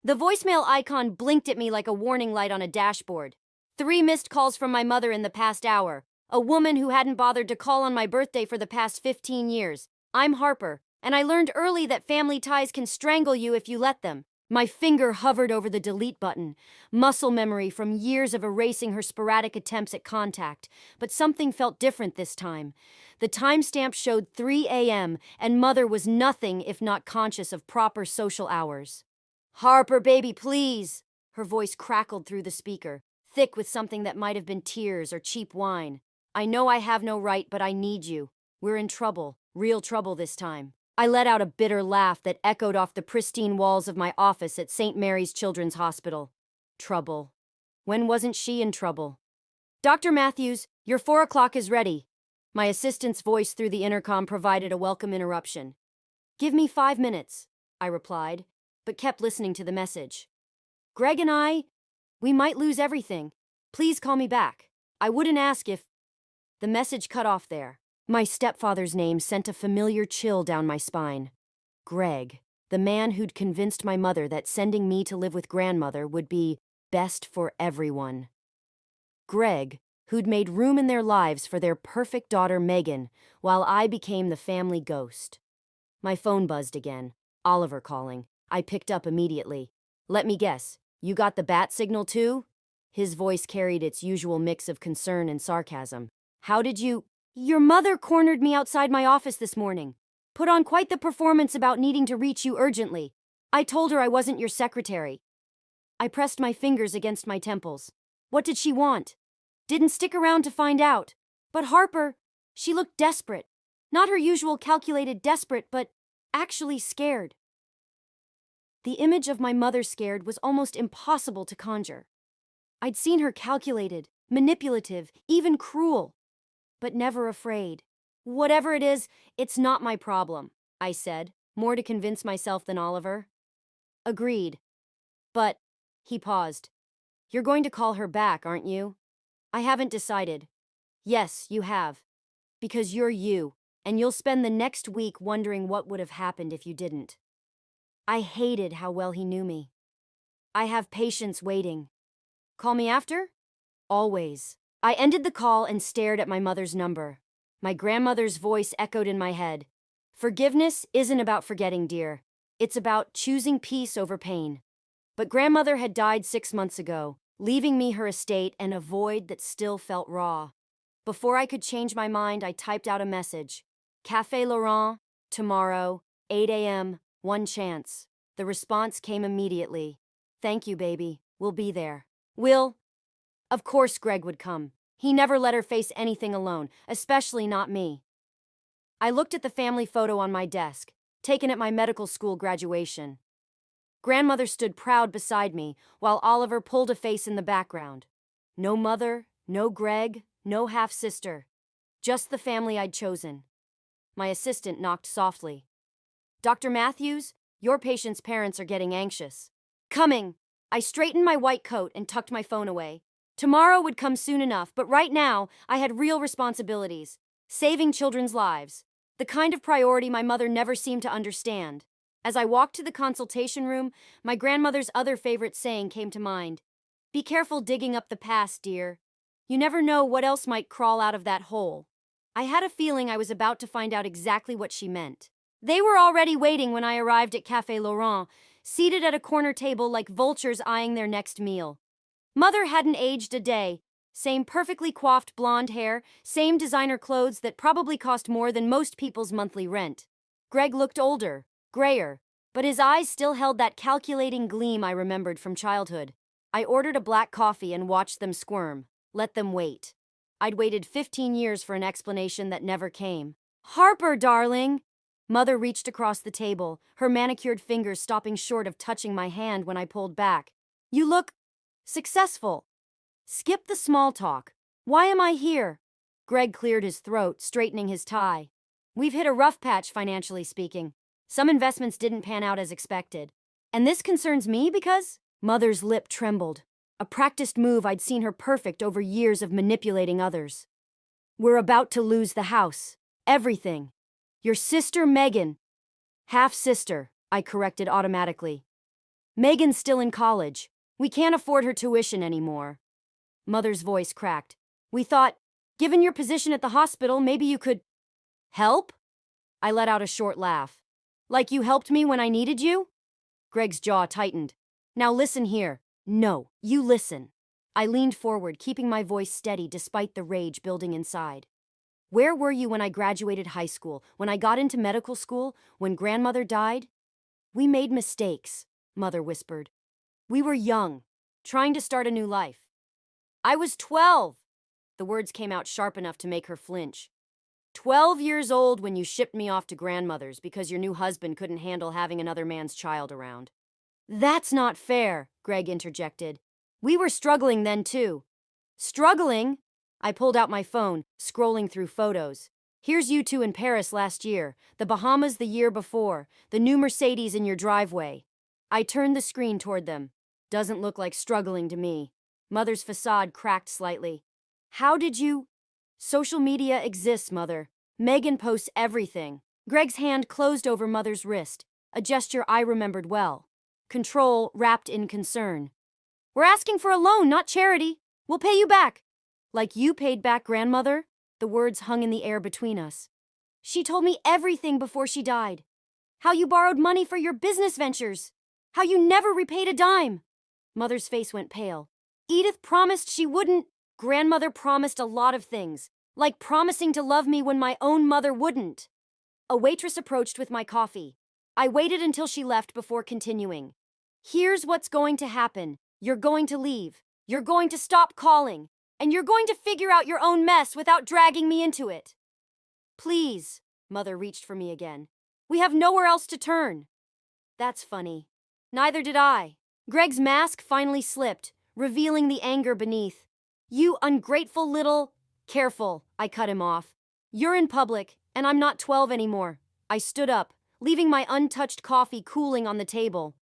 The voicemail icon blinked at me like a warning light on a dashboard. 3 missed calls from my mother in the past hour. A woman who hadn't bothered to call on my birthday for the past 15 years. I'm Harper, and I learned early that family ties can strangle you if you let them. My finger hovered over the delete button, muscle memory from years of erasing her sporadic attempts at contact. But something felt different this time. The timestamp showed 3 a.m., and Mother was nothing if not conscious of proper social hours. "Harper, baby, please!" Her voice crackled through the speaker, thick with something that might have been tears or cheap wine. "I know I have no right, but I need you. We're in trouble, real trouble this time." I let out a bitter laugh that echoed off the pristine walls of my office at St. Mary's Children's Hospital. Trouble. When wasn't she in trouble? "Dr. Matthews, your 4 o'clock is ready." My assistant's voice through the intercom provided a welcome interruption. "Give me 5 minutes," I replied, but kept listening to the message. "Greg and we might lose everything. Please call me back. I wouldn't ask if—" The message cut off there. My stepfather's name sent a familiar chill down my spine. Greg, the man who'd convinced my mother that sending me to live with grandmother would be best for everyone. Greg, who'd made room in their lives for their perfect daughter Megan, while I became the family ghost. My phone buzzed again. Oliver calling. I picked up immediately. "Let me guess, you got the bat signal too?" His voice carried its usual mix of concern and sarcasm. "How did you—" "Your mother cornered me outside my office this morning. Put on quite the performance about needing to reach you urgently. I told her I wasn't your secretary." I pressed my fingers against my temples. What did she want? Didn't stick around to find out. But Harper, she looked desperate. Not her usual calculated desperate, but actually scared. The image of my mother scared was almost impossible to conjure. I'd seen her calculated, manipulative, even cruel, but never afraid. "Whatever it is, it's not my problem," I said, more to convince myself than Oliver. "Agreed. But," he paused, "you're going to call her back, aren't you?" "I haven't decided." "Yes, you have. Because you're you, and you'll spend the next week wondering what would have happened if you didn't." I hated how well he knew me. "I have patience waiting." "Call me after?" "Always." I ended the call and stared at my mother's number. My grandmother's voice echoed in my head. "Forgiveness isn't about forgetting, dear. It's about choosing peace over pain." But grandmother had died 6 months ago, leaving me her estate and a void that still felt raw. Before I could change my mind, I typed out a message. "Café Laurent, tomorrow, 8 a.m., one chance." The response came immediately. "Thank you, baby. We'll be there." "Will?" Of course Greg would come. He never let her face anything alone, especially not me. I looked at the family photo on my desk, taken at my medical school graduation. Grandmother stood proud beside me, while Oliver pulled a face in the background. No mother, no Greg, no half-sister. Just the family I'd chosen. My assistant knocked softly. "Dr. Matthews, your patient's parents are getting anxious." "Coming." I straightened my white coat and tucked my phone away. Tomorrow would come soon enough, but right now I had real responsibilities. Saving children's lives. The kind of priority my mother never seemed to understand. As I walked to the consultation room, my grandmother's other favorite saying came to mind. "Be careful digging up the past, dear. You never know what else might crawl out of that hole." I had a feeling I was about to find out exactly what she meant. They were already waiting when I arrived at Café Laurent, seated at a corner table like vultures eyeing their next meal. Mother hadn't aged a day. Same perfectly coiffed blonde hair, same designer clothes that probably cost more than most people's monthly rent. Greg looked older, grayer, but his eyes still held that calculating gleam I remembered from childhood. I ordered a black coffee and watched them squirm. Let them wait. I'd waited 15 years for an explanation that never came. "Harper, darling!" Mother reached across the table, her manicured fingers stopping short of touching my hand when I pulled back. "You look successful." "Skip the small talk. Why am I here?" Greg cleared his throat, straightening his tie. "We've hit a rough patch, financially speaking. Some investments didn't pan out as expected. And this concerns me because—" Mother's lip trembled. A practiced move I'd seen her perfect over years of manipulating others. "We're about to lose the house. Everything. Your sister Megan." "Half-sister," I corrected automatically. Megan's still in college. We can't afford her tuition anymore. Mother's voice cracked. We thought, given your position at the hospital, maybe you could help? I let out a short laugh. Like you helped me when I needed you? Greg's jaw tightened. Now listen here. No, you listen. I leaned forward, keeping my voice steady despite the rage building inside. Where were you when I graduated high school, when I got into medical school, when grandmother died? We made mistakes, Mother whispered. We were young, trying to start a new life. I was 12. The words came out sharp enough to make her flinch. 12 years old when you shipped me off to grandmother's because your new husband couldn't handle having another man's child around. That's not fair, Greg interjected. We were struggling then too. Struggling? I pulled out my phone, scrolling through photos. Here's you two in Paris last year, the Bahamas the year before, the new Mercedes in your driveway. I turned the screen toward them. Doesn't look like struggling to me. Mother's facade cracked slightly. How did you? Social media exists, Mother. Megan posts everything. Greg's hand closed over Mother's wrist, a gesture I remembered well. Control wrapped in concern. We're asking for a loan, not charity. We'll pay you back. Like you paid back grandmother? The words hung in the air between us. She told me everything before she died. How you borrowed money for your business ventures. How you never repaid a dime. Mother's face went pale. Edith promised she wouldn't. Grandmother promised a lot of things, like promising to love me when my own mother wouldn't. A waitress approached with my coffee. I waited until she left before continuing. Here's what's going to happen. You're going to leave. You're going to stop calling. And you're going to figure out your own mess without dragging me into it. Please, Mother reached for me again. We have nowhere else to turn. That's funny. Neither did I. Greg's mask finally slipped, revealing the anger beneath. You ungrateful little... Careful, I cut him off. You're in public, and I'm not 12 anymore. I stood up, leaving my untouched coffee cooling on the table.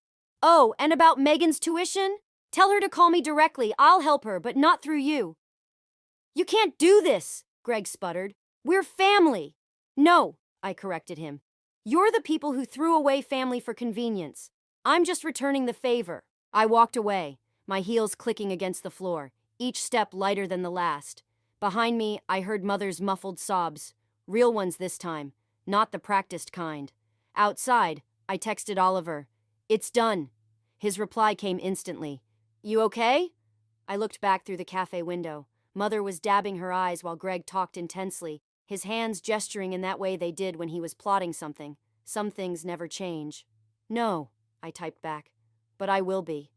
Oh, and about Megan's tuition? Tell her to call me directly. I'll help her, but not through you. You can't do this, Greg sputtered. We're family. No, I corrected him. You're the people who threw away family for convenience. I'm just returning the favor. I walked away, my heels clicking against the floor, each step lighter than the last. Behind me, I heard Mother's muffled sobs. Real ones this time, not the practiced kind. Outside, I texted Oliver. It's done. His reply came instantly. You okay? I looked back through the cafe window. Mother was dabbing her eyes while Greg talked intensely, his hands gesturing in that way they did when he was plotting something. Some things never change. No, I typed back, but I will be.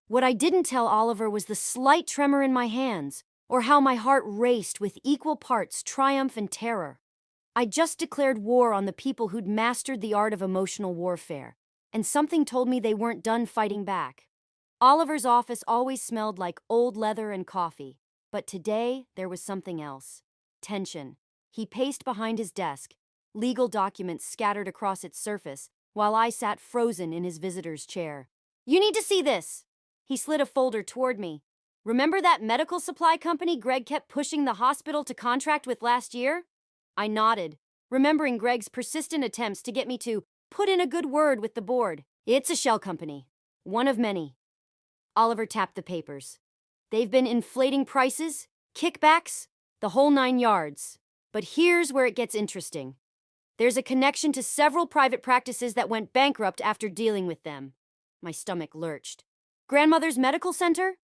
What I didn't tell Oliver was the slight tremor in my hands, or how my heart raced with equal parts triumph and terror. I just declared war on the people who'd mastered the art of emotional warfare, and something told me they weren't done fighting back. Oliver's office always smelled like old leather and coffee, but today there was something else. Tension. He paced behind his desk, legal documents scattered across its surface, while I sat frozen in his visitor's chair. You need to see this! He slid a folder toward me. Remember that medical supply company Greg kept pushing the hospital to contract with last year? I nodded, remembering Greg's persistent attempts to get me to put in a good word with the board. It's a shell company. One of many. Oliver tapped the papers. They've been inflating prices, kickbacks, the whole 9 yards. But here's where it gets interesting. There's a connection to several private practices that went bankrupt after dealing with them. My stomach lurched. Grandmother's medical center?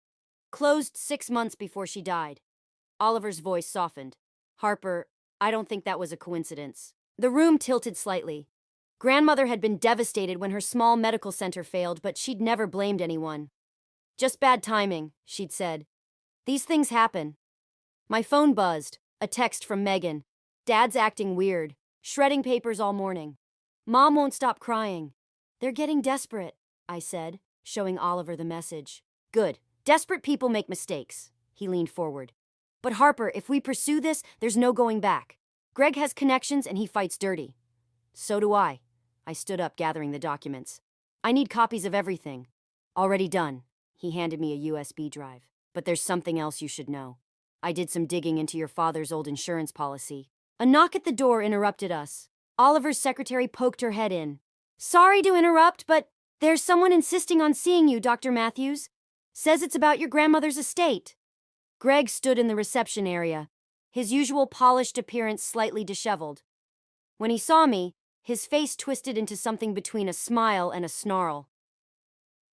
Closed 6 months before she died. Oliver's voice softened. Harper, I don't think that was a coincidence. The room tilted slightly. Grandmother had been devastated when her small medical center failed, but she'd never blamed anyone. Just bad timing, she'd said. These things happen. My phone buzzed. A text from Megan. Dad's acting weird. Shredding papers all morning. Mom won't stop crying. They're getting desperate, I said, showing Oliver the message. Good. Desperate people make mistakes. He leaned forward. But Harper, if we pursue this, there's no going back. Greg has connections and he fights dirty. So do I. I stood up, gathering the documents. I need copies of everything. Already done. He handed me a USB drive. But there's something else you should know. I did some digging into your father's old insurance policy. A knock at the door interrupted us. Oliver's secretary poked her head in. Sorry to interrupt, but There's someone insisting on seeing you, Dr. Matthews. Says it's about your grandmother's estate. Greg stood in the reception area, his usual polished appearance slightly disheveled. When he saw me, his face twisted into something between a smile and a snarl.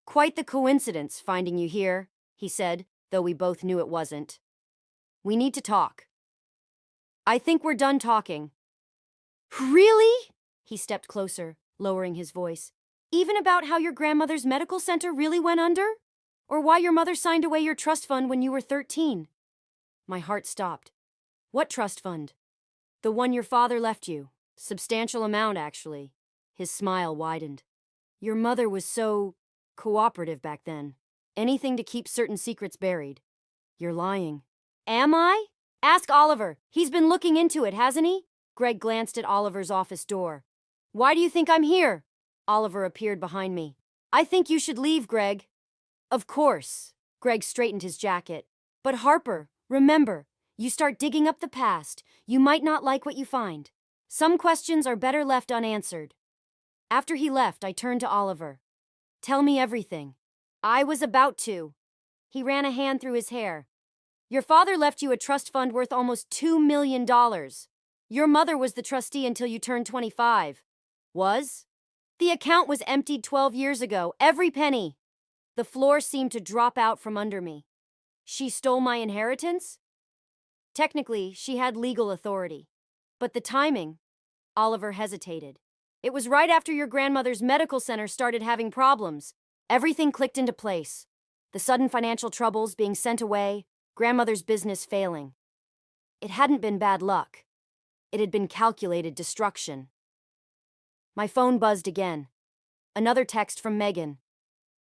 Quite the coincidence finding you here, he said, though we both knew it wasn't. We need to talk. I think we're done talking. Really? He stepped closer, lowering his voice. Even about how your grandmother's medical center really went under? Or why your mother signed away your trust fund when you were 13? My heart stopped. What trust fund? The one your father left you. Substantial amount, actually. His smile widened. Your mother was so cooperative back then. Anything to keep certain secrets buried. You're lying. Am I? Ask Oliver. He's been looking into it, hasn't he? Greg glanced at Oliver's office door. Why do you think I'm here? Oliver appeared behind me. I think you should leave, Greg. Of course. Greg straightened his jacket. But Harper, remember, you start digging up the past, you might not like what you find. Some questions are better left unanswered. After he left, I turned to Oliver. Tell me everything. I was about to. He ran a hand through his hair. Your father left you a trust fund worth almost $2 million. Your mother was the trustee until you turned 25. Was? The account was emptied 12 years ago, every penny. The floor seemed to drop out from under me. She stole my inheritance? Technically, she had legal authority. But the timing? Oliver hesitated. It was right after your grandmother's medical center started having problems. Everything clicked into place. The sudden financial troubles, being sent away, grandmother's business failing. It hadn't been bad luck. It had been calculated destruction. My phone buzzed again. Another text from Megan.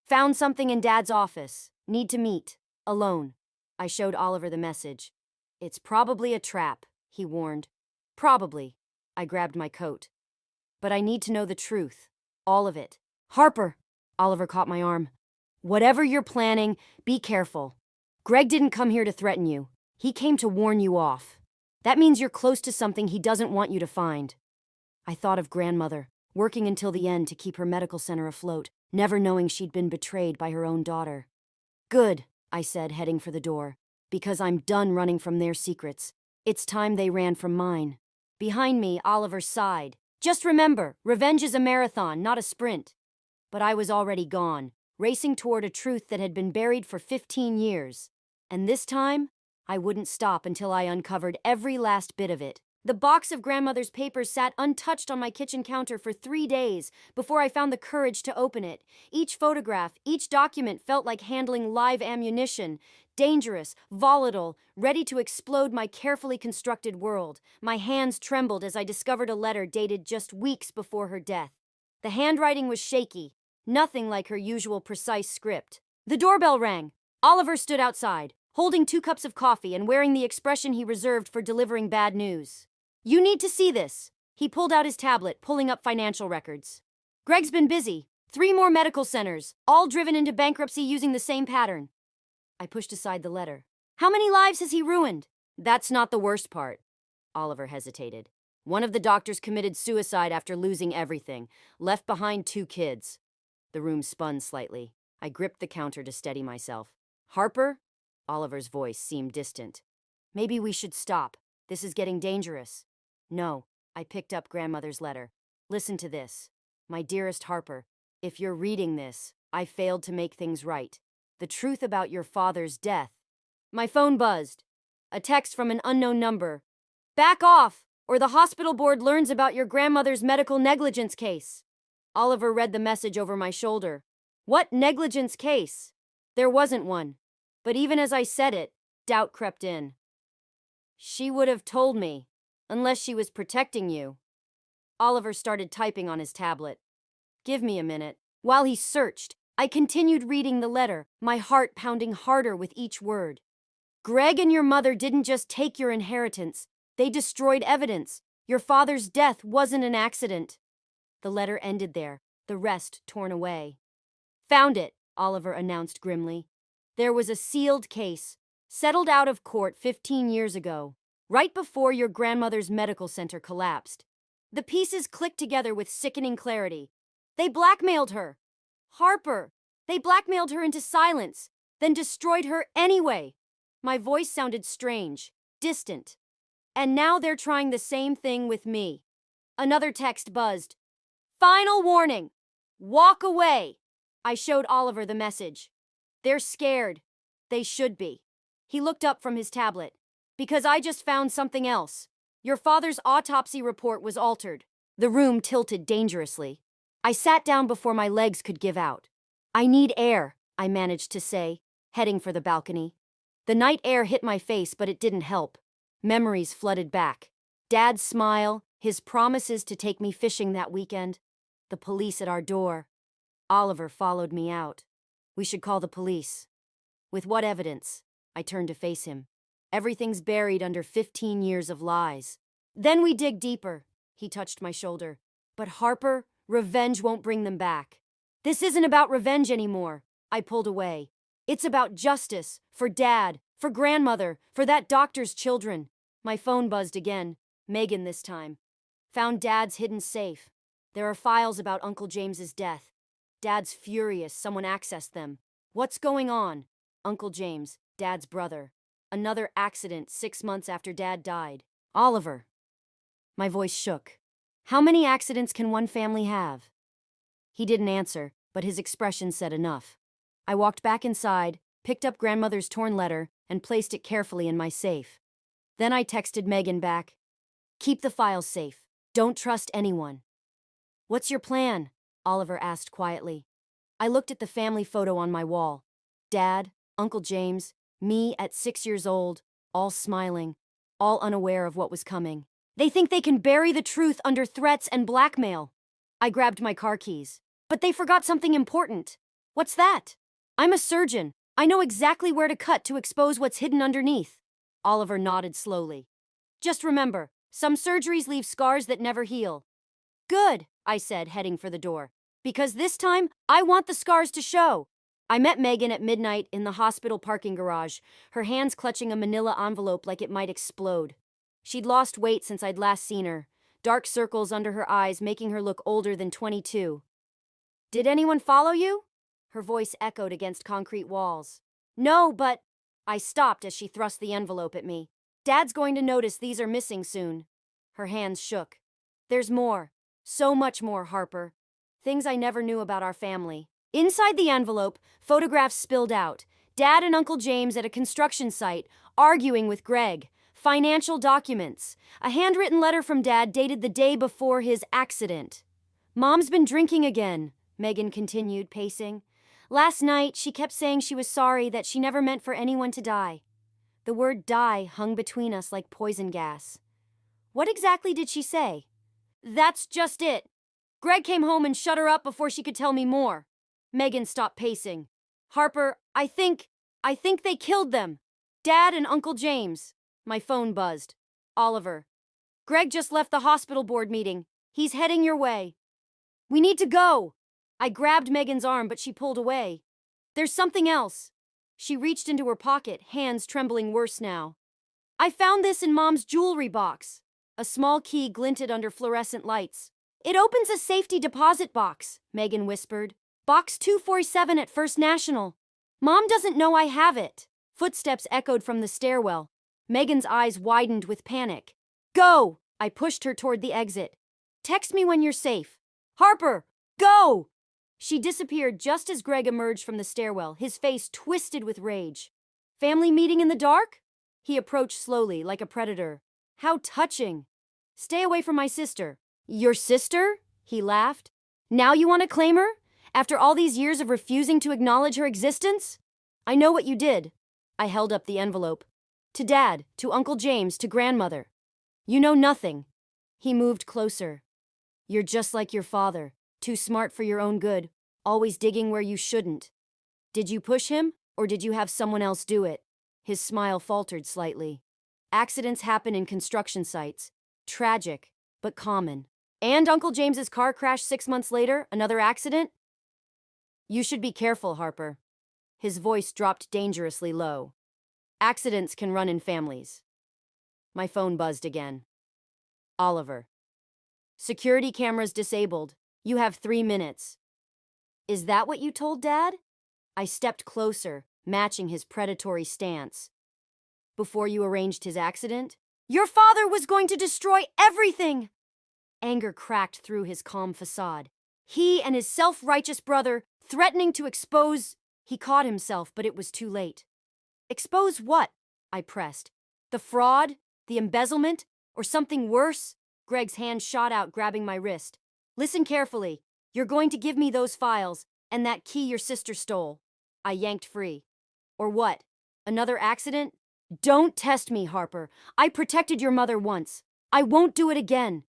Found something in Dad's office. Need to meet. Alone. I showed Oliver the message. It's probably a trap, he warned. Probably. I grabbed my coat. But I need to know the truth. All of it. Harper! Oliver caught my arm. Whatever you're planning, be careful. Greg didn't come here to threaten you. He came to warn you off. That means you're close to something he doesn't want you to find. I thought of grandmother, working until the end to keep her medical center afloat, never knowing she'd been betrayed by her own daughter. Good, I said, heading for the door, because I'm done running from their secrets. It's time they ran from mine. Behind me, Oliver sighed. Just remember, revenge is a marathon, not a sprint. But I was already gone, racing toward a truth that had been buried for 15 years. And this time, I wouldn't stop until I uncovered every last bit of it. The box of grandmother's papers sat untouched on my kitchen counter for 3 days before I found the courage to open it. Each photograph, each document felt like handling live ammunition. Dangerous, volatile, ready to explode my carefully constructed world. My hands trembled as I discovered a letter dated just weeks before her death. The handwriting was shaky, nothing like her usual precise script. The doorbell rang. Oliver stood outside, holding 2 cups of coffee and wearing the expression he reserved for delivering bad news. You need to see this. He pulled out his tablet, pulling up financial records. Greg's been busy. 3 more medical centers, all driven into bankruptcy using the same pattern. I pushed aside the letter. How many lives has he ruined? That's not the worst part. Oliver hesitated. One of the doctors committed suicide after losing everything, left behind 2 kids. The room spun slightly. I gripped the counter to steady myself. Harper? Oliver's voice seemed distant. Maybe we should stop. This is getting dangerous. No, I picked up grandmother's letter. Listen to this. My dearest Harper, if you're reading this, I failed to make things right. The truth about your father's death. My phone buzzed. A text from an unknown number. Back off, or the hospital board learns about your grandmother's medical negligence case. Oliver read the message over my shoulder. What negligence case? There wasn't one. But even as I said it, doubt crept in. She would have told me, unless she was protecting you. Oliver started typing on his tablet. Give me a minute. While he searched, I continued reading the letter, my heart pounding harder with each word. Greg and your mother didn't just take your inheritance, they destroyed evidence. Your father's death wasn't an accident. The letter ended there, the rest torn away. Found it, Oliver announced grimly. There was a sealed case, settled out of court 15 years ago, right before your grandmother's medical center collapsed. The pieces clicked together with sickening clarity. They blackmailed her. Harper! They blackmailed her into silence, then destroyed her anyway. My voice sounded strange, distant. And now they're trying the same thing with me. Another text buzzed. Final warning! Walk away! I showed Oliver the message. They're scared. They should be. He looked up from his tablet. Because I just found something else. Your father's autopsy report was altered. The room tilted dangerously. I sat down before my legs could give out. I need air, I managed to say, heading for the balcony. The night air hit my face, but it didn't help. Memories flooded back. Dad's smile, his promises to take me fishing that weekend, the police at our door. Oliver followed me out. We should call the police. With what evidence? I turned to face him. Everything's buried under 15 years of lies. Then we dig deeper. He touched my shoulder. But Harper, revenge won't bring them back. This isn't about revenge anymore. I pulled away. It's about justice, for Dad, for Grandmother, for that doctor's children. My phone buzzed again. Megan this time. Found Dad's hidden safe. There are files about Uncle James's death. Dad's furious someone accessed them. What's going on? Uncle James, Dad's brother. Another accident 6 months after Dad died. Oliver. My voice shook. How many accidents can one family have? He didn't answer, but his expression said enough. I walked back inside, picked up Grandmother's torn letter, and placed it carefully in my safe. Then I texted Megan back. Keep the files safe. Don't trust anyone. What's your plan? Oliver asked quietly. I looked at the family photo on my wall. Dad, Uncle James, me at 6 years old, all smiling, all unaware of what was coming. They think they can bury the truth under threats and blackmail. I grabbed my car keys. But they forgot something important. What's that? I'm a surgeon. I know exactly where to cut to expose what's hidden underneath. Oliver nodded slowly. Just remember, some surgeries leave scars that never heal. Good, I said, heading for the door. Because this time, I want the scars to show. I met Megan at midnight in the hospital parking garage, her hands clutching a manila envelope like it might explode. She'd lost weight since I'd last seen her, dark circles under her eyes making her look older than 22. Did anyone follow you? Her voice echoed against concrete walls. No, but... I stopped as she thrust the envelope at me. Dad's going to notice these are missing soon. Her hands shook. There's more. So much more, Harper. Things I never knew about our family. Inside the envelope, photographs spilled out. Dad and Uncle James at a construction site, arguing with Greg. Financial documents. A handwritten letter from Dad dated the day before his accident. Mom's been drinking again, Megan continued, pacing. Last night, she kept saying she was sorry that she never meant for anyone to die. The word die hung between us like poison gas. What exactly did she say? That's just it. Greg came home and shut her up before she could tell me more. Megan stopped pacing. Harper, I think they killed them. Dad and Uncle James. My phone buzzed. Oliver. Greg just left the hospital board meeting. He's heading your way. We need to go. I grabbed Megan's arm, but she pulled away. There's something else. She reached into her pocket, hands trembling worse now. I found this in Mom's jewelry box. A small key glinted under fluorescent lights. It opens a safety deposit box, Megan whispered. Box 247 at First National. Mom doesn't know I have it. Footsteps echoed from the stairwell. Megan's eyes widened with panic. Go! I pushed her toward the exit. Text me when you're safe. Harper, go! She disappeared just as Greg emerged from the stairwell, his face twisted with rage. Family meeting in the dark? He approached slowly, like a predator. How touching. Stay away from my sister. Your sister? He laughed. Now you want to claim her? After all these years of refusing to acknowledge her existence? I know what you did. I held up the envelope. To Dad, to Uncle James, to Grandmother. You know nothing. He moved closer. You're just like your father, too smart for your own good, always digging where you shouldn't. Did you push him, or did you have someone else do it? His smile faltered slightly. Accidents happen in construction sites. Tragic, but common. And Uncle James's car crash 6 months later, another accident? You should be careful, Harper. His voice dropped dangerously low. Accidents can run in families. My phone buzzed again. Oliver. Security cameras disabled. You have 3 minutes. Is that what you told Dad? I stepped closer, matching his predatory stance. Before you arranged his accident? Your father was going to destroy everything! Anger cracked through his calm facade. He and his self-righteous brother threatening to expose... He caught himself, but it was too late. Expose what? I pressed. The fraud? The embezzlement? Or something worse? Greg's hand shot out, grabbing my wrist. Listen carefully. You're going to give me those files, and that key your sister stole. I yanked free. Or what? Another accident? Don't test me, Harper. I protected your mother once. I won't do it again.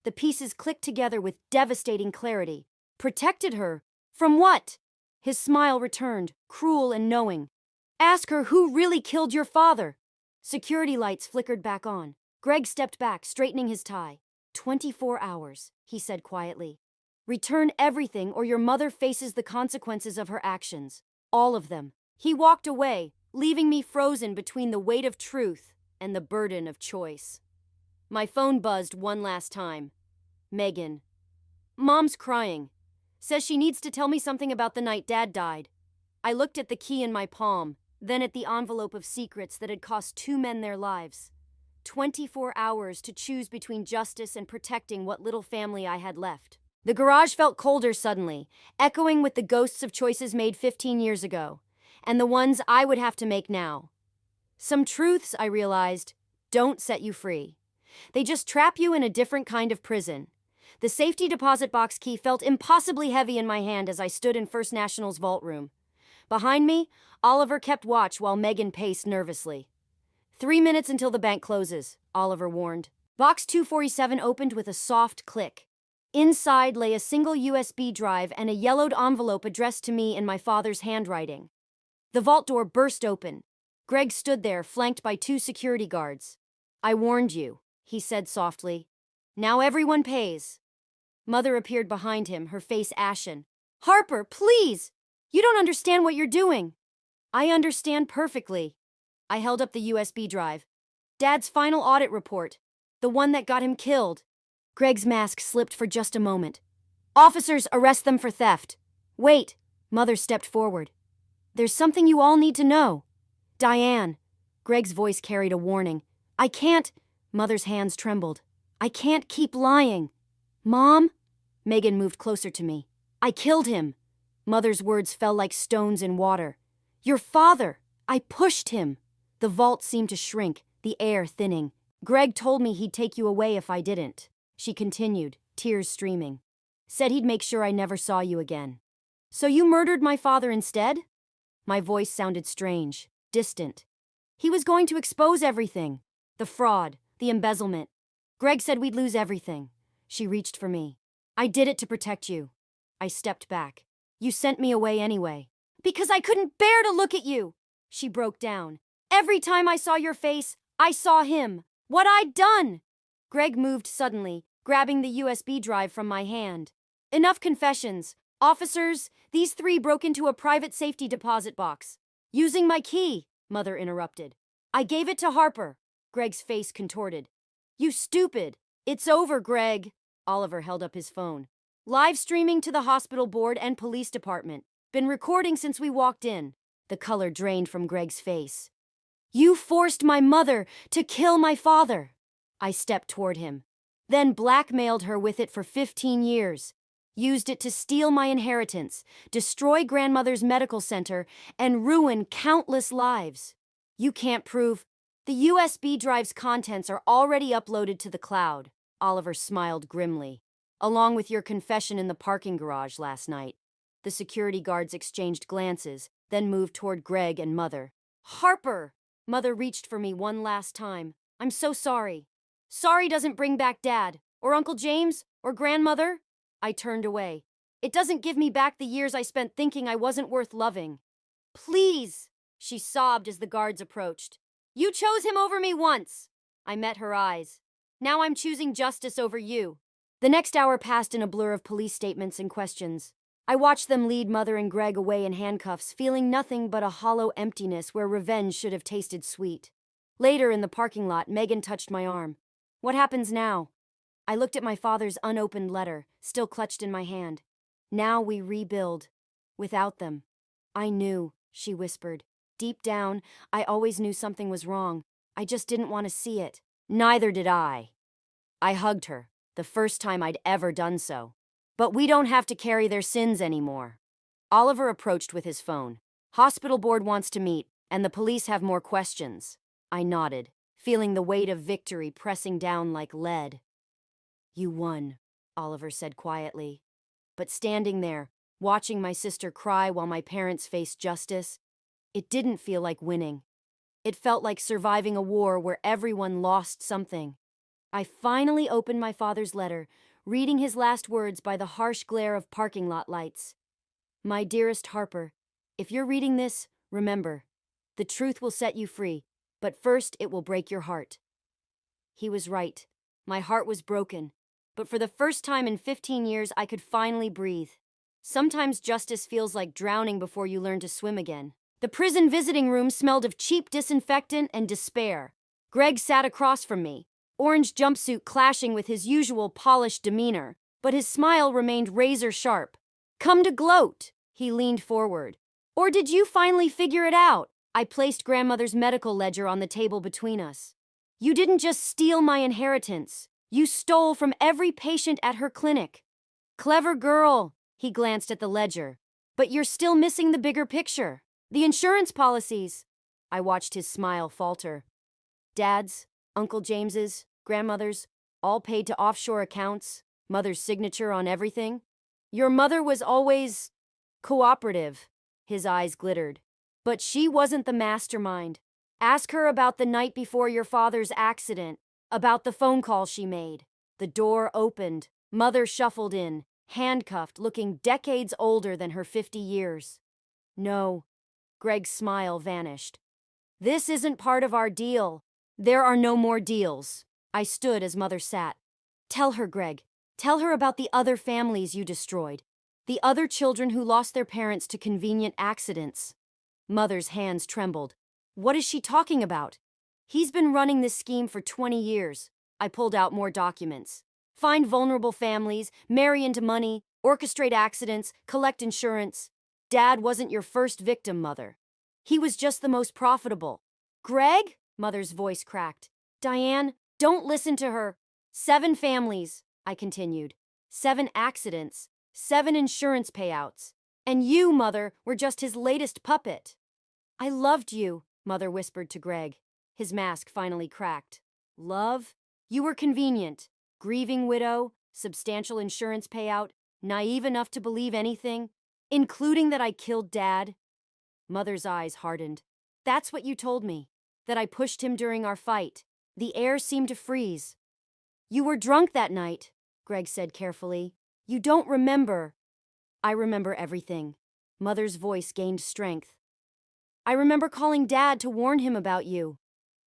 The pieces clicked together with devastating clarity. Protected her? From what? His smile returned, cruel and knowing. Ask her who really killed your father. Security lights flickered back on. Greg stepped back, straightening his tie. 24 hours, he said quietly. Return everything or your mother faces the consequences of her actions. All of them. He walked away, leaving me frozen between the weight of truth and the burden of choice. My phone buzzed one last time. Megan. Mom's crying. Says she needs to tell me something about the night Dad died. I looked at the key in my palm, then at the envelope of secrets that had cost 2 men their lives. 24 hours to choose between justice and protecting what little family I had left. The garage felt colder suddenly, echoing with the ghosts of choices made 15 years ago, and the ones I would have to make now. Some truths, I realized, don't set you free. They just trap you in a different kind of prison. The safety deposit box key felt impossibly heavy in my hand as I stood in First National's vault room. Behind me, Oliver kept watch while Megan paced nervously. 3 minutes until the bank closes, Oliver warned. Box 247 opened with a soft click. Inside lay a single USB drive and a yellowed envelope addressed to me in my father's handwriting. The vault door burst open. Greg stood there, flanked by 2 security guards. I warned you, he said softly. Now everyone pays. Mother appeared behind him, her face ashen. Harper, please! You don't understand what you're doing. I understand perfectly. I held up the USB drive. Dad's final audit report. The one that got him killed. Greg's mask slipped for just a moment. Officers, arrest them for theft. Wait. Mother stepped forward. There's something you all need to know. Diane. Greg's voice carried a warning. I can't. Mother's hands trembled. I can't keep lying. Mom? Megan moved closer to me. I killed him. Mother's words fell like stones in water. Your father. I pushed him. The vault seemed to shrink, the air thinning. Greg told me he'd take you away if I didn't. She continued, tears streaming. Said he'd make sure I never saw you again. So you murdered my father instead? My voice sounded strange, distant. He was going to expose everything. The fraud, the embezzlement. Greg said we'd lose everything. She reached for me. I did it to protect you. I stepped back. You sent me away anyway. Because I couldn't bear to look at you. She broke down. Every time I saw your face, I saw him. What I'd done. Greg moved suddenly, grabbing the USB drive from my hand. Enough confessions. Officers, these 3 broke into a private safety deposit box. Using my key, Mother interrupted. I gave it to Harper. Greg's face contorted. You stupid. It's over, Greg. Oliver held up his phone. Live streaming to the hospital board and police department. Been recording since we walked in. The color drained from Greg's face. You forced my mother to kill my father. I stepped toward him. Then blackmailed her with it for 15 years. Used it to steal my inheritance, destroy grandmother's medical center, and ruin countless lives. You can't prove. The USB drive's contents are already uploaded to the cloud. Oliver smiled grimly. Along with your confession in the parking garage last night. The security guards exchanged glances, then moved toward Greg and Mother. Harper! Mother reached for me one last time. I'm so sorry. Sorry doesn't bring back Dad, or Uncle James, or Grandmother. I turned away. It doesn't give me back the years I spent thinking I wasn't worth loving. Please, she sobbed as the guards approached. You chose him over me once. I met her eyes. Now I'm choosing justice over you. The next hour passed in a blur of police statements and questions. I watched them lead Mother and Greg away in handcuffs, feeling nothing but a hollow emptiness where revenge should have tasted sweet. Later in the parking lot, Megan touched my arm. What happens now? I looked at my father's unopened letter, still clutched in my hand. Now we rebuild. Without them. I knew, she whispered. Deep down, I always knew something was wrong. I just didn't want to see it. Neither did I. I hugged her, the first time I'd ever done so. But we don't have to carry their sins anymore. Oliver approached with his phone. Hospital board wants to meet, and the police have more questions. I nodded, feeling the weight of victory pressing down like lead. You won, Oliver said quietly. But standing there, watching my sister cry while my parents faced justice, it didn't feel like winning. It felt like surviving a war where everyone lost something. I finally opened my father's letter, reading his last words by the harsh glare of parking lot lights. My dearest Harper, if you're reading this, remember, the truth will set you free, but first it will break your heart. He was right. My heart was broken, but for the first time in 15 years I could finally breathe. Sometimes justice feels like drowning before you learn to swim again. The prison visiting room smelled of cheap disinfectant and despair. Greg sat across from me, orange jumpsuit clashing with his usual polished demeanor, but his smile remained razor sharp. Come to gloat, he leaned forward. Or did you finally figure it out? I placed grandmother's medical ledger on the table between us. You didn't just steal my inheritance. You stole from every patient at her clinic. Clever girl, he glanced at the ledger. But you're still missing the bigger picture. The insurance policies. I watched his smile falter. Dad's, Uncle James's, grandmother's, all paid to offshore accounts, mother's signature on everything. Your mother was always cooperative. His eyes glittered. But she wasn't the mastermind. Ask her about the night before your father's accident, about the phone call she made. The door opened. Mother shuffled in, handcuffed, looking decades older than her 50 years. No. Greg's smile vanished. This isn't part of our deal. There are no more deals. I stood as Mother sat. Tell her, Greg. Tell her about the other families you destroyed. The other children who lost their parents to convenient accidents. Mother's hands trembled. What is she talking about? He's been running this scheme for 20 years. I pulled out more documents. Find vulnerable families, marry into money, orchestrate accidents, collect insurance. Dad wasn't your first victim, Mother. He was just the most profitable. Greg? Mother's voice cracked. Diane, don't listen to her. 7 families, I continued. 7 accidents. 7 insurance payouts. And you, Mother, were just his latest puppet. I loved you, Mother whispered to Greg. His mask finally cracked. Love? You were convenient. Grieving widow, substantial insurance payout, naive enough to believe anything, including that I killed Dad. Mother's eyes hardened. That's what you told me, that I pushed him during our fight. The air seemed to freeze. You were drunk that night, Greg said carefully. You don't remember. I remember everything. Mother's voice gained strength. I remember calling Dad to warn him about you.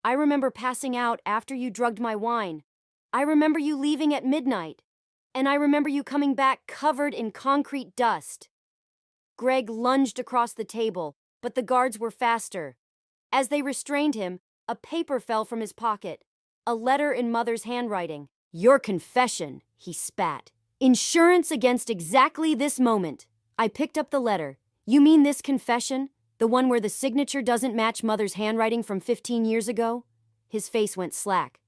I remember passing out after you drugged my wine. I remember you leaving at midnight. And I remember you coming back covered in concrete dust. Greg lunged across the table, but the guards were faster. As they restrained him, a paper fell from his pocket. A letter in Mother's handwriting. Your confession, he spat. Insurance against exactly this moment. I picked up the letter. You mean this confession? The one where the signature doesn't match Mother's handwriting from 15 years ago? His face went slack.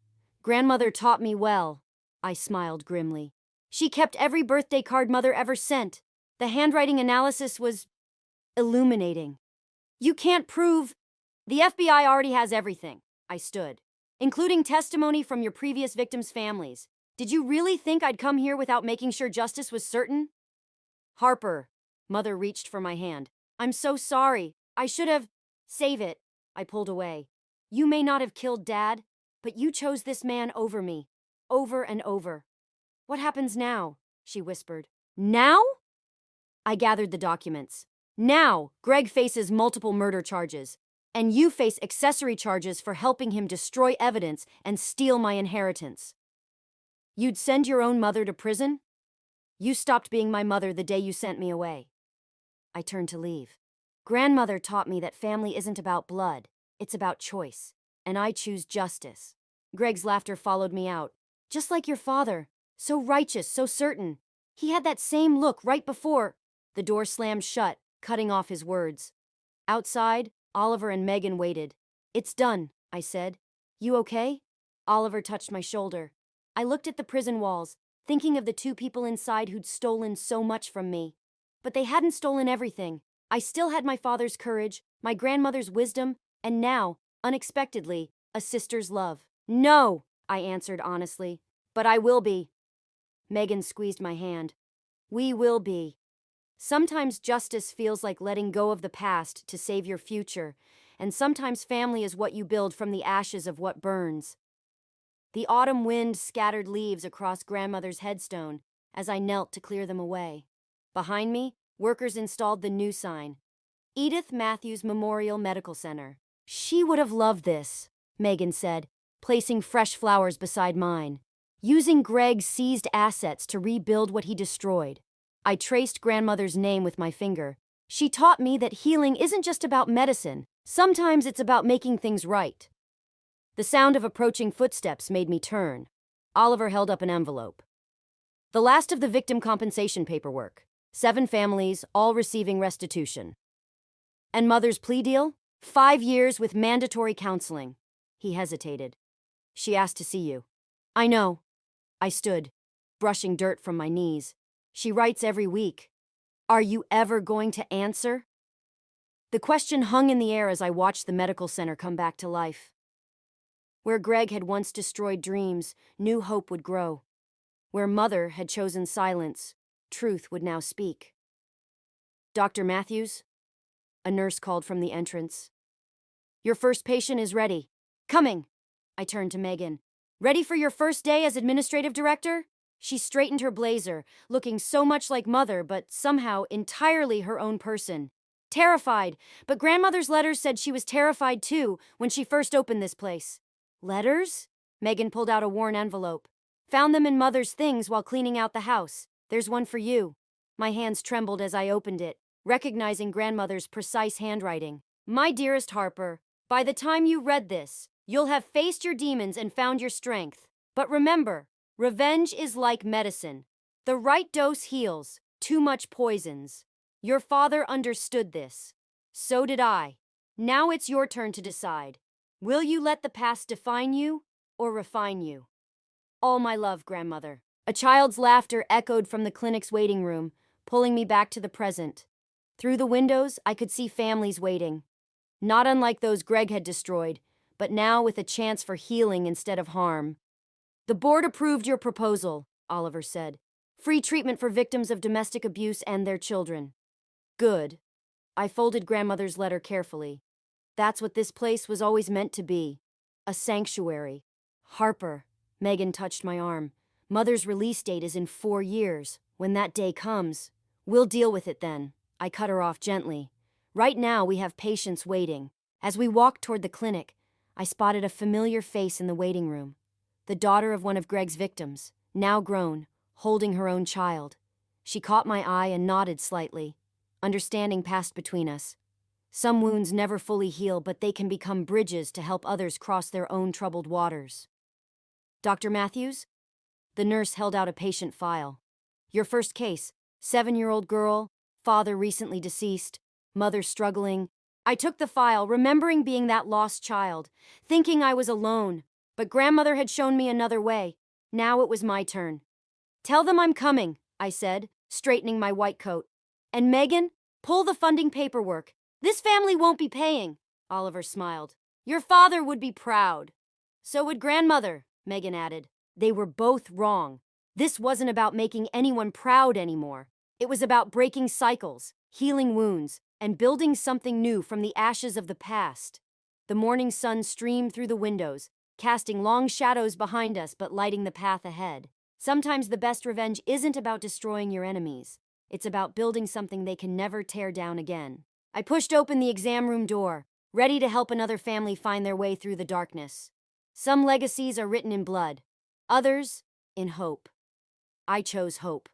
Grandmother taught me well. I smiled grimly. She kept every birthday card Mother ever sent. The handwriting analysis was illuminating. You can't prove... The FBI already has everything. I stood. Including testimony from your previous victims' families. Did you really think I'd come here without making sure justice was certain? Harper. Mother reached for my hand. I'm so sorry. I should have... Save it. I pulled away. You may not have killed Dad, but you chose this man over me. Over and over. What happens now? She whispered. Now? I gathered the documents. Now, Greg faces multiple murder charges, and you face accessory charges for helping him destroy evidence and steal my inheritance. You'd send your own mother to prison? You stopped being my mother the day you sent me away. I turned to leave. Grandmother taught me that family isn't about blood, it's about choice, and I choose justice. Greg's laughter followed me out. Just like your father, so righteous, so certain. He had that same look right before. The door slammed shut, cutting off his words. Outside, Oliver and Megan waited. "It's done," I said. "You okay?" Oliver touched my shoulder. I looked at the prison walls, thinking of the two people inside who'd stolen so much from me. But they hadn't stolen everything. I still had my father's courage, my grandmother's wisdom, and now, unexpectedly, a sister's love. "No," I answered honestly. "But I will be." Megan squeezed my hand. "We will be." Sometimes justice feels like letting go of the past to save your future, and sometimes family is what you build from the ashes of what burns. The autumn wind scattered leaves across grandmother's headstone as I knelt to clear them away. Behind me, workers installed the new sign, Edith Matthews Memorial Medical Center. "She would have loved this," Megan said, placing fresh flowers beside mine. "Using Greg's seized assets to rebuild what he destroyed." I traced grandmother's name with my finger. She taught me that healing isn't just about medicine. Sometimes it's about making things right. The sound of approaching footsteps made me turn. Oliver held up an envelope. "The last of the victim compensation paperwork. 7 families, all receiving restitution." "And Mother's plea deal? 5 years with mandatory counseling." He hesitated. "She asked to see you." "I know." I stood, brushing dirt from my knees. "She writes every week. Are you ever going to answer?" The question hung in the air as I watched the medical center come back to life. Where Greg had once destroyed dreams, new hope would grow. Where Mother had chosen silence, truth would now speak. "Dr. Matthews?" A nurse called from the entrance. "Your first patient is ready." "Coming." I turned to Megan. "Ready for your first day as administrative director?" She straightened her blazer, looking so much like Mother, but somehow entirely her own person. "Terrified, but grandmother's letters said she was terrified too when she first opened this place." "Letters?" Megan pulled out a worn envelope. "Found them in Mother's things while cleaning out the house. There's one for you." My hands trembled as I opened it, recognizing grandmother's precise handwriting. "My dearest Harper, by the time you read this, you'll have faced your demons and found your strength. But remember, revenge is like medicine. The right dose heals, too much poisons. Your father understood this. So did I. Now it's your turn to decide. Will you let the past define you or refine you?" All my love, grandmother. A child's laughter echoed from the clinic's waiting room, pulling me back to the present. Through the windows, I could see families waiting. Not unlike those Greg had destroyed, but now with a chance for healing instead of harm. "The board approved your proposal," Oliver said. "Free treatment for victims of domestic abuse and their children." "Good." I folded grandmother's letter carefully. That's what this place was always meant to be. A sanctuary. "Harper," Megan touched my arm. "Mother's release date is in 4 years. When that day comes, we'll deal with it then." I cut her off gently. "Right now we have patients waiting." As we walked toward the clinic, I spotted a familiar face in the waiting room. The daughter of one of Greg's victims, now grown, holding her own child. She caught my eye and nodded slightly. Understanding passed between us. Some wounds never fully heal, but they can become bridges to help others cross their own troubled waters. "Dr. Matthews?" The nurse held out a patient file. "Your first case, 7-year-old girl, father recently deceased, mother struggling." I took the file, remembering being that lost child, thinking I was alone, but grandmother had shown me another way. Now it was my turn. "Tell them I'm coming," I said, straightening my white coat. "And Megan, pull the funding paperwork. This family won't be paying." Oliver smiled. "Your father would be proud." "So would grandmother," Megan added. They were both wrong. This wasn't about making anyone proud anymore. It was about breaking cycles, healing wounds, and building something new from the ashes of the past. The morning sun streamed through the windows, casting long shadows behind us but lighting the path ahead. Sometimes the best revenge isn't about destroying your enemies. It's about building something they can never tear down again. I pushed open the exam room door, ready to help another family find their way through the darkness. Some legacies are written in blood, others in hope. I chose hope.